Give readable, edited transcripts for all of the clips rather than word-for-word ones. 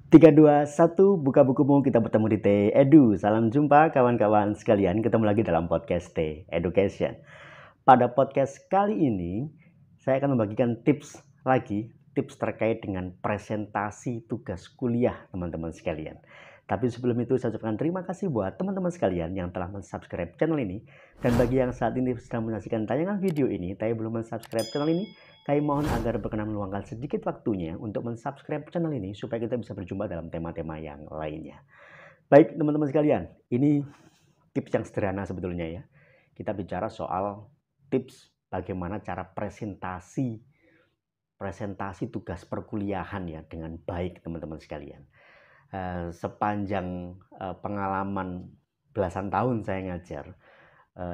Tiga, dua, satu, buka bukumu, kita bertemu di T Edu. Salam jumpa kawan-kawan sekalian, ketemu lagi dalam podcast T Education. Pada podcast kali ini, saya akan membagikan tips terkait dengan presentasi tugas kuliah teman-teman sekalian. Tapi sebelum itu saya ucapkan terima kasih buat teman-teman sekalian yang telah mensubscribe channel ini. Dan bagi yang saat ini sedang menyaksikan tayangan video ini, tapi belum mensubscribe channel ini, kami mohon agar berkenan meluangkan sedikit waktunya untuk mensubscribe channel ini supaya kita bisa berjumpa dalam tema-tema yang lainnya. Baik teman-teman sekalian, ini tips yang sederhana sebetulnya ya. Kita bicara soal tips bagaimana cara presentasi tugas perkuliahan ya dengan baik teman-teman sekalian. Sepanjang pengalaman belasan tahun saya ngajar,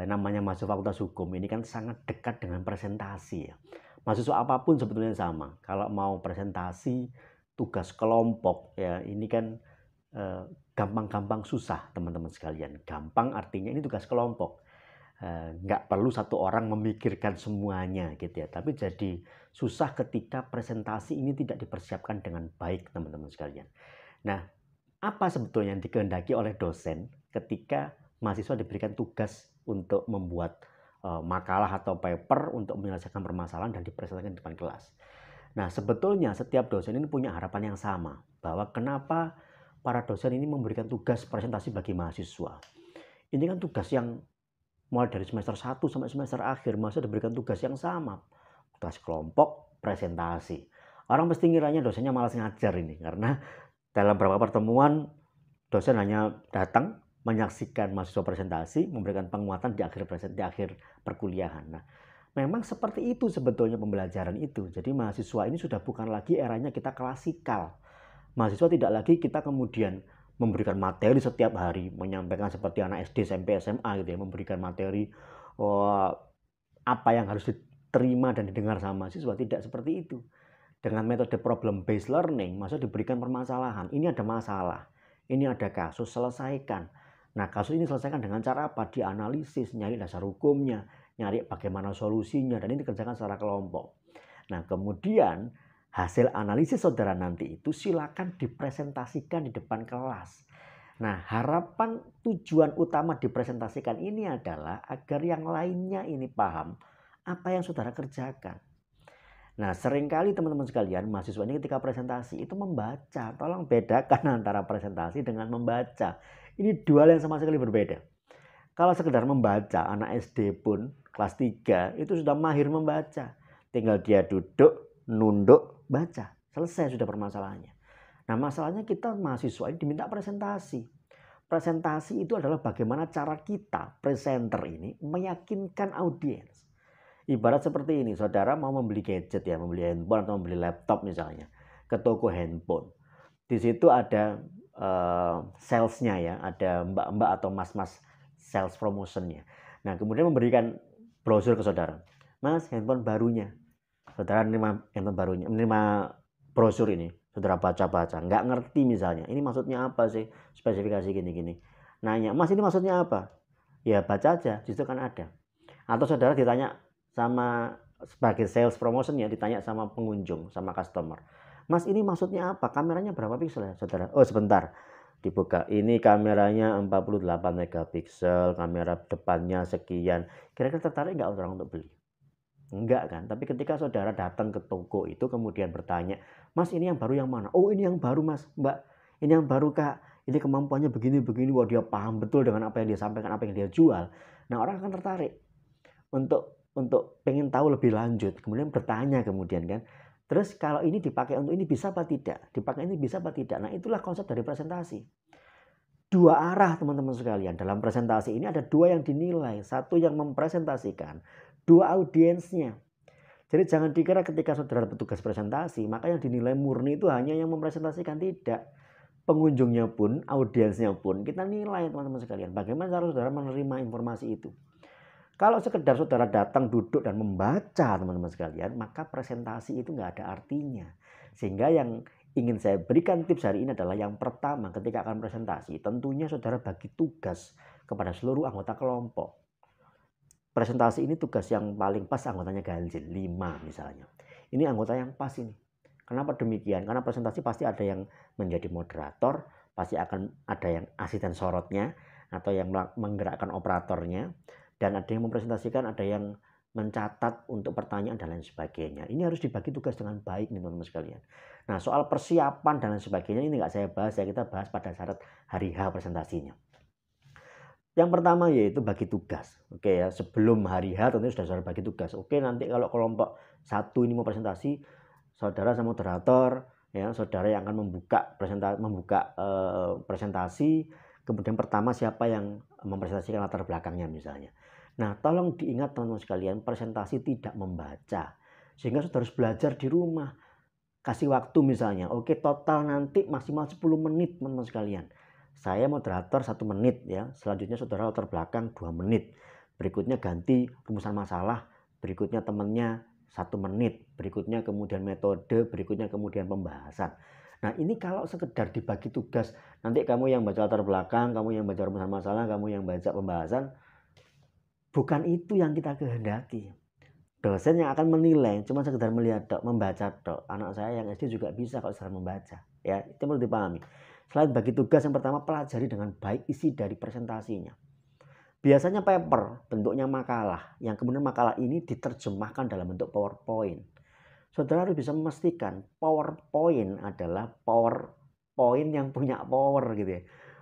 namanya mahasiswa Fakultas Hukum ini kan sangat dekat dengan presentasi ya. Mahasiswa apapun sebetulnya sama. Kalau mau presentasi tugas kelompok ya ini kan gampang-gampang susah teman-teman sekalian. Gampang artinya ini tugas kelompok. Nggak perlu satu orang memikirkan semuanya gitu ya. Tapi jadi susah ketika presentasi ini tidak dipersiapkan dengan baik teman-teman sekalian. Nah, apa sebetulnya yang dikehendaki oleh dosen ketika mahasiswa diberikan tugas untuk membuat makalah atau paper untuk menyelesaikan permasalahan dan dipresentasikan di depan kelas. Nah, sebetulnya setiap dosen ini punya harapan yang sama, bahwa kenapa para dosen ini memberikan tugas presentasi bagi mahasiswa. Ini kan tugas yang mulai dari semester 1 sampai semester akhir, mahasiswa diberikan tugas yang sama. Tugas kelompok, presentasi. Orang mesti ngiranya dosennya malas ngajar ini, karena dalam beberapa pertemuan dosen hanya datang, menyaksikan mahasiswa presentasi, memberikan penguatan di akhir perkuliahan. Nah, memang seperti itu sebetulnya pembelajaran itu. Jadi mahasiswa ini sudah bukan lagi eranya kita klasikal. Mahasiswa tidak lagi kita kemudian memberikan materi setiap hari, menyampaikan seperti anak SD, SMP, SMA gitu ya, memberikan materi apa yang harus diterima dan didengar sama mahasiswa. Tidak seperti itu. Dengan metode problem based learning, mahasiswa diberikan permasalahan. Ini ada masalah, ini ada kasus, selesaikan. Nah, kasus ini selesaikan dengan cara apa? Dianalisis, nyari dasar hukumnya, nyari bagaimana solusinya, dan ini dikerjakan secara kelompok. Nah, kemudian hasil analisis saudara nanti itu silakan dipresentasikan di depan kelas. Nah, harapan tujuan utama dipresentasikan ini adalah agar yang lainnya ini paham apa yang saudara kerjakan. Nah, seringkali teman-teman sekalian, mahasiswa ini ketika presentasi itu membaca. Tolong bedakan antara presentasi dengan membaca. Ini dua hal yang sama sekali berbeda. Kalau sekedar membaca, anak SD pun kelas 3 itu sudah mahir membaca. Tinggal dia duduk, nunduk, baca. Selesai sudah permasalahannya. Nah, masalahnya kita mahasiswa ini diminta presentasi. Presentasi itu adalah bagaimana cara kita, presenter ini, meyakinkan audiens. Ibarat seperti ini, saudara mau membeli gadget ya, membeli handphone atau membeli laptop misalnya, ke toko handphone. Di situ ada salesnya ya, ada mbak-mbak atau mas-mas sales promotionnya. Nah, kemudian memberikan brosur ke saudara. Mas, handphone barunya. Saudara menerima handphone barunya, menerima brosur ini. Saudara baca-baca, nggak ngerti misalnya. Ini maksudnya apa sih? Spesifikasi gini-gini. Nanya, mas ini maksudnya apa? Ya baca aja, justru kan ada. Atau saudara ditanya sama sebagai sales promotion ya, ditanya sama pengunjung, sama customer. Mas ini maksudnya apa? Kameranya berapa piksel ya saudara? Oh sebentar, dibuka. Ini kameranya 48 megapiksel, kamera depannya sekian. Kira-kira tertarik nggak orang untuk beli? Enggak kan? Tapi ketika saudara datang ke toko itu kemudian bertanya, Mas ini yang baru yang mana? Oh ini yang baru mas, mbak. Ini yang baru kak. Ini kemampuannya begini-begini. Wah dia paham betul dengan apa yang dia sampaikan, apa yang dia jual. Nah orang akan tertarik untuk pengen tahu lebih lanjut, kemudian bertanya kemudian kan. Terus kalau ini dipakai untuk ini bisa apa tidak? Dipakai ini bisa apa tidak? Nah, itulah konsep dari presentasi. Dua arah teman-teman sekalian. Dalam presentasi ini ada dua yang dinilai. Satu yang mempresentasikan, dua audiensnya. Jadi jangan dikira ketika saudara bertugas presentasi, maka yang dinilai murni itu hanya yang mempresentasikan. Tidak. Pengunjungnya pun, audiensnya pun kita nilai teman-teman sekalian. Bagaimana cara saudara menerima informasi itu? Kalau sekedar saudara datang, duduk, dan membaca teman-teman sekalian, maka presentasi itu nggak ada artinya. Sehingga yang ingin saya berikan tips hari ini adalah yang pertama ketika akan presentasi, tentunya saudara bagi tugas kepada seluruh anggota kelompok. Presentasi ini tugas yang paling pas anggotanya ganjil, 5 misalnya. Ini anggota yang pas ini. Kenapa demikian? Karena presentasi pasti ada yang menjadi moderator, pasti akan ada yang asisten sorotnya, atau yang menggerakkan operatornya, dan ada yang mempresentasikan, ada yang mencatat untuk pertanyaan dan lain sebagainya. Ini harus dibagi tugas dengan baik nih teman-teman sekalian. Nah, soal persiapan dan lain sebagainya ini nggak saya bahas ya, kita bahas pada saat hari H presentasinya. Yang pertama yaitu bagi tugas. Oke ya, sebelum hari H tentunya sudah bagi tugas. Oke, nanti kalau kelompok 1 ini mau presentasi, saudara sama moderator ya, saudara yang akan membuka presentasi. Kemudian pertama siapa yang mempresentasikan latar belakangnya misalnya. Nah, tolong diingat teman-teman sekalian, presentasi tidak membaca. Sehingga saudara harus belajar di rumah. Kasih waktu misalnya, oke total nanti maksimal 10 menit teman-teman sekalian. Saya moderator 1 menit ya, selanjutnya saudara latar belakang 2 menit. Berikutnya ganti rumusan masalah, berikutnya temannya 1 menit, berikutnya kemudian metode, berikutnya kemudian pembahasan. Nah ini kalau sekedar dibagi tugas, nanti kamu yang baca latar belakang, kamu yang baca rumusan masalah, kamu yang baca pembahasan, bukan itu yang kita kehendaki. Dosen yang akan menilai cuma sekedar melihat dok, membaca dok. Anak saya yang SD juga bisa kalau secara membaca. Ya, itu perlu dipahami. Selain bagi tugas, yang pertama pelajari dengan baik isi dari presentasinya. Biasanya paper, bentuknya makalah, yang kemudian makalah ini diterjemahkan dalam bentuk PowerPoint. Saudara harus bisa memastikan PowerPoint adalah PowerPoint yang punya power gitu ya.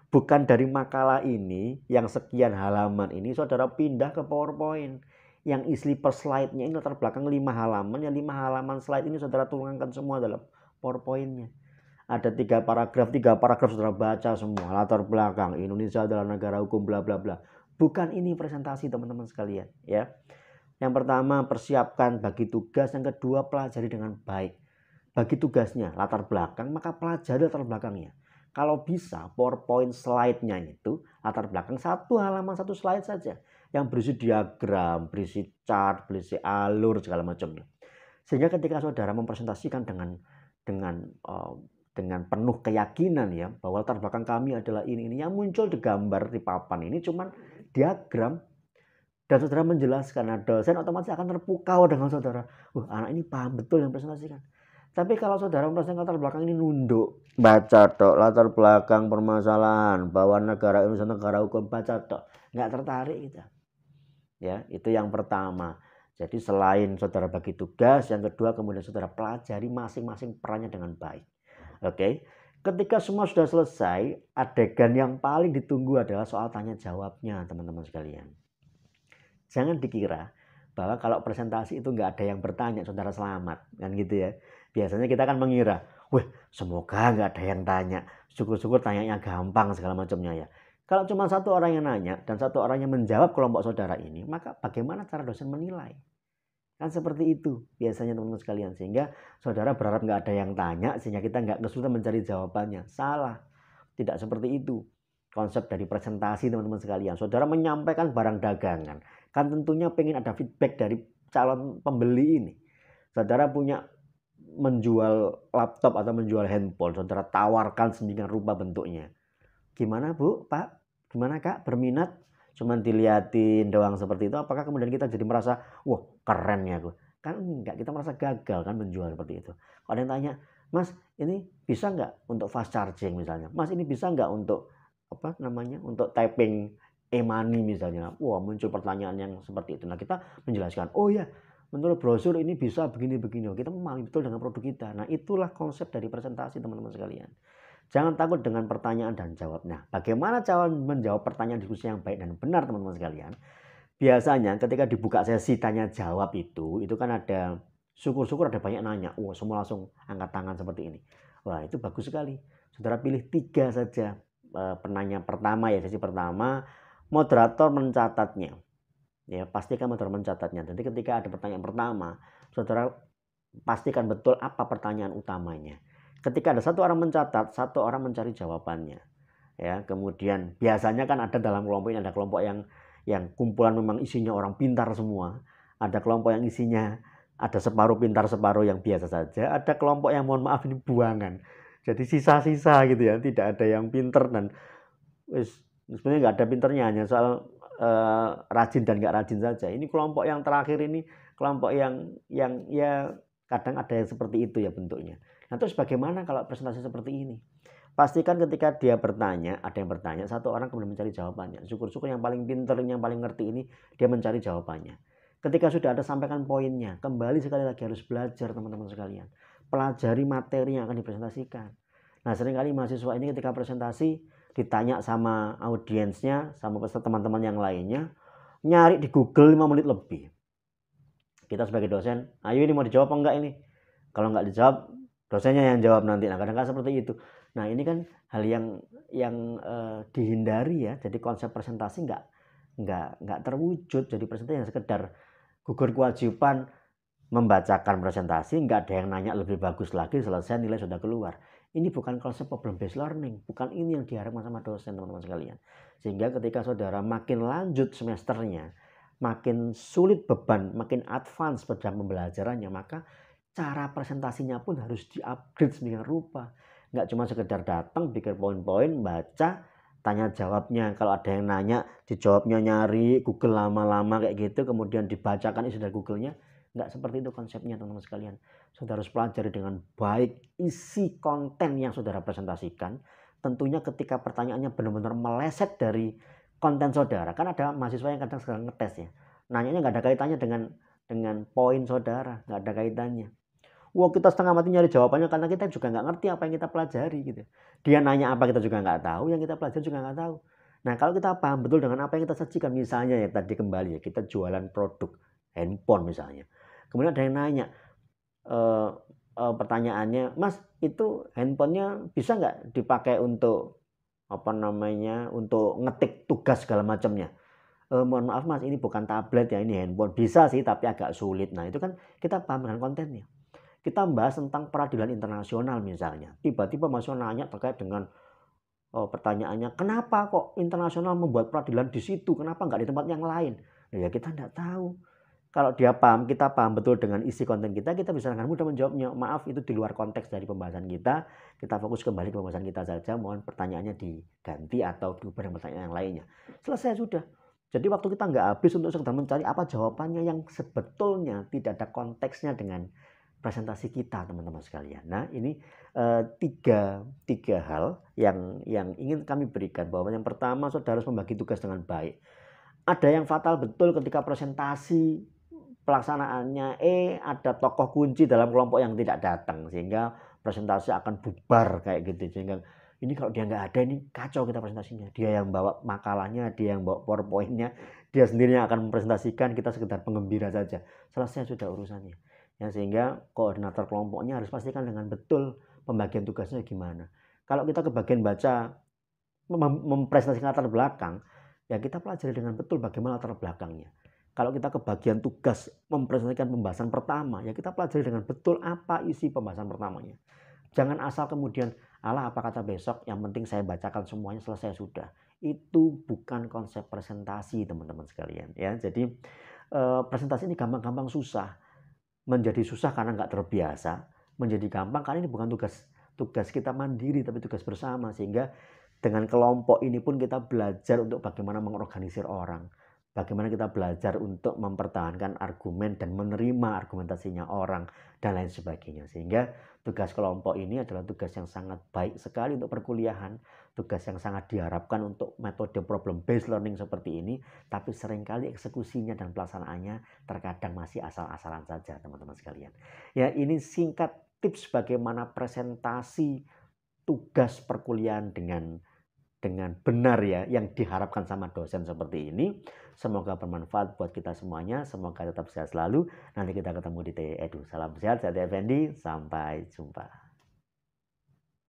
Bukan dari makalah ini yang sekian halaman ini saudara pindah ke PowerPoint. Yang isi per slide-nya ini latar belakang 5 halaman, yang 5 halaman slide ini saudara tuangkan semua dalam PowerPoint-nya. Ada 3 paragraf saudara baca semua, latar belakang Indonesia adalah negara hukum bla bla bla. Bukan ini presentasi teman-teman sekalian ya. Yang pertama persiapkan bagi tugas, yang kedua pelajari dengan baik. Bagi tugasnya latar belakang, maka pelajari latar belakangnya. Kalau bisa PowerPoint slide-nya itu latar belakang 1 halaman 1 slide saja, yang berisi diagram, berisi chart, berisi alur segala macamnya. Sehingga ketika saudara mempresentasikan dengan penuh keyakinan ya, bahwa latar belakang kami adalah ini yang muncul di gambar di papan ini cuman diagram, dan saudara menjelaskan, nah dosen otomatis akan terpukau dengan saudara. Anak ini paham betul yang presentasikan. Tapi kalau saudara mempresentasikan latar belakang ini nunduk, baca tok, latar belakang permasalahan, bahwa negara Indonesia negara hukum, baca tok, nggak tertarik kita. Ya, itu yang pertama. Jadi selain saudara bagi tugas, yang kedua kemudian saudara pelajari masing-masing perannya dengan baik. Oke. Ketika semua sudah selesai, adegan yang paling ditunggu adalah soal tanya jawabnya, teman-teman sekalian. Jangan dikira bahwa kalau presentasi itu nggak ada yang bertanya, saudara selamat, kan gitu ya. Biasanya kita kan mengira, wah semoga nggak ada yang tanya, syukur-syukur tanyanya gampang segala macamnya ya. Kalau cuma 1 orang yang nanya dan 1 orang yang menjawab kelompok saudara ini, maka bagaimana cara dosen menilai? Kan seperti itu biasanya teman-teman sekalian. Sehingga saudara berharap nggak ada yang tanya, sehingga kita nggak kesulitan mencari jawabannya. Salah, tidak seperti itu konsep dari presentasi teman-teman sekalian. Saudara menyampaikan barang dagangan, kan tentunya pengen ada feedback dari calon pembeli ini. Saudara punya menjual laptop atau menjual handphone, saudara tawarkan sedemikian rupa bentuknya. Gimana Bu, Pak? Gimana Kak? Berminat? Cuman diliatin doang seperti itu, apakah kemudian kita jadi merasa, wah keren ya aku? Kan enggak, kita merasa gagal kan menjual seperti itu. Kalau ada yang tanya, Mas ini bisa nggak untuk fast charging misalnya? Mas ini bisa nggak untuk apa namanya, untuk typing e-money misalnya? Wah muncul pertanyaan yang seperti itu. Nah kita menjelaskan, oh ya menurut brosur ini bisa begini-begini. Kita memahami betul dengan produk kita. Nah itulah konsep dari presentasi teman-teman sekalian. Jangan takut dengan pertanyaan dan jawab. Nah, bagaimana cara menjawab pertanyaan diskusi yang baik dan benar teman-teman sekalian? Biasanya ketika dibuka sesi tanya jawab itu kan ada, syukur-syukur ada banyak nanya. Wah, semua langsung angkat tangan seperti ini. Wah, itu bagus sekali. Saudara pilih 3 saja penanya pertama ya, sesi pertama. Moderator mencatatnya. Ya, pastikan moderator mencatatnya. Jadi ketika ada pertanyaan pertama, saudara pastikan betul apa pertanyaan utamanya. Ketika ada 1 orang mencatat, 1 orang mencari jawabannya. Ya, kemudian biasanya kan ada dalam kelompok ini ada kelompok yang kumpulan memang isinya orang pintar semua. Ada kelompok yang isinya ada separuh pintar, separuh yang biasa saja. Ada kelompok yang mohon maaf ini buangan. Jadi sisa-sisa gitu ya, tidak ada yang pintar dan sebenarnya nggak ada pinternya, hanya soal rajin dan nggak rajin saja. Ini kelompok yang terakhir ini kelompok yang ya kadang ada yang seperti itu ya bentuknya. Nah, terus bagaimana kalau presentasi seperti ini? Pastikan ketika dia bertanya, ada yang bertanya, satu orang kemudian mencari jawabannya. Syukur-syukur yang paling pintar, yang paling ngerti ini, dia mencari jawabannya. Ketika sudah ada, sampaikan poinnya. Kembali sekali lagi harus belajar, teman-teman sekalian. Pelajari materi yang akan dipresentasikan. Nah, seringkali mahasiswa ini ketika presentasi, ditanya sama audiensnya, sama peserta teman-teman yang lainnya, nyari di Google 5 menit lebih. Kita sebagai dosen, ayo ini mau dijawab apa enggak ini? Kalau enggak dijawab, dosennya yang jawab nanti. Nah, kadang-kadang seperti itu. Nah, ini kan hal yang dihindari ya. Jadi konsep presentasi nggak terwujud. Jadi presentasi yang sekedar gugur kewajiban membacakan presentasi, nggak ada yang nanya lebih bagus lagi, selesai nilai sudah keluar. Ini bukan konsep problem based learning, bukan ini yang diharapkan sama dosen, teman-teman sekalian. Sehingga ketika saudara makin lanjut semesternya, makin sulit beban, makin advance pada pembelajarannya, maka cara presentasinya pun harus di-upgrade sedemikian rupa. Nggak cuma sekedar datang, bikin poin-poin, baca, tanya jawabnya. Kalau ada yang nanya, dijawabnya nyari, Google lama-lama kayak gitu, kemudian dibacakan isi dari Google-nya. Nggak seperti itu konsepnya, teman-teman sekalian. Saudara harus pelajari dengan baik isi konten yang saudara presentasikan. Tentunya ketika pertanyaannya benar-benar meleset dari konten saudara. Kan ada mahasiswa yang kadang sekarang ngetes ya. Nanyanya nggak ada kaitannya dengan poin saudara, nggak ada kaitannya. Wah, kita setengah mati nyari jawabannya karena kita juga nggak ngerti apa yang kita pelajari gitu. Dia nanya apa kita juga nggak tahu, yang kita pelajari juga nggak tahu. Nah, kalau kita paham betul dengan apa yang kita sajikan, misalnya ya tadi kembali ya, kita jualan produk handphone misalnya. Kemudian ada yang nanya, pertanyaannya, Mas, itu handphonenya bisa nggak dipakai untuk apa namanya, untuk ngetik tugas segala macamnya? Mohon maaf Mas, ini bukan tablet ya, ini handphone. Bisa sih, tapi agak sulit. Nah, itu kan kita paham dengan kontennya. Kita membahas tentang peradilan internasional misalnya. Tiba-tiba mahasiswa nanya terkait dengan pertanyaannya, kenapa kok internasional membuat peradilan di situ? Kenapa nggak di tempat yang lain? Ya kita nggak tahu. Kalau dia paham, kita paham betul dengan isi konten kita bisa dengan mudah menjawabnya. Maaf, itu di luar konteks dari pembahasan kita. Kita fokus kembali ke pembahasan kita saja. Mohon pertanyaannya diganti atau diubah dengan pertanyaan yang lainnya. Selesai sudah. Jadi waktu kita nggak habis untuk sekedar mencari apa jawabannya yang sebetulnya tidak ada konteksnya dengan presentasi kita, teman-teman sekalian. Nah, ini tiga hal yang ingin kami berikan, bahwa yang pertama saudara harus membagi tugas dengan baik. Ada yang fatal betul ketika presentasi pelaksanaannya ada tokoh kunci dalam kelompok yang tidak datang, sehingga presentasi akan bubar kayak gitu. Sehingga ini kalau dia nggak ada, ini kacau kita presentasinya. Dia yang bawa makalahnya, dia yang bawa PowerPoint-nya, dia sendiri yang akan mempresentasikan, kita sekedar penggembira saja. Selesai sudah urusannya. Ya, sehingga koordinator kelompoknya harus pastikan dengan betul pembagian tugasnya gimana. Kalau kita kebagian baca mempresentasikan latar belakang, ya kita pelajari dengan betul bagaimana latar belakangnya. Kalau kita kebagian tugas mempresentasikan pembahasan pertama, ya kita pelajari dengan betul apa isi pembahasan pertamanya. Jangan asal kemudian, alah apa kata besok, yang penting saya bacakan semuanya selesai sudah. Itu bukan konsep presentasi, teman-teman sekalian. Ya, jadi presentasi ini gampang-gampang susah. Menjadi susah karena nggak terbiasa, menjadi gampang karena ini bukan tugas kita mandiri, tapi tugas bersama. Sehingga dengan kelompok ini pun kita belajar untuk bagaimana mengorganisir orang, bagaimana kita belajar untuk mempertahankan argumen dan menerima argumentasinya orang, dan lain sebagainya. Sehingga tugas kelompok ini adalah tugas yang sangat baik sekali untuk perkuliahan, tugas yang sangat diharapkan untuk metode problem based learning seperti ini, tapi seringkali eksekusinya dan pelaksanaannya terkadang masih asal-asalan saja, teman-teman sekalian. Ya, ini singkat tips bagaimana presentasi tugas perkuliahan dengan benar ya, yang diharapkan sama dosen seperti ini. Semoga bermanfaat buat kita semuanya. Semoga tetap sehat selalu. Nanti kita ketemu di TE Edu. Salam sehat, saya Effendi. Sampai jumpa.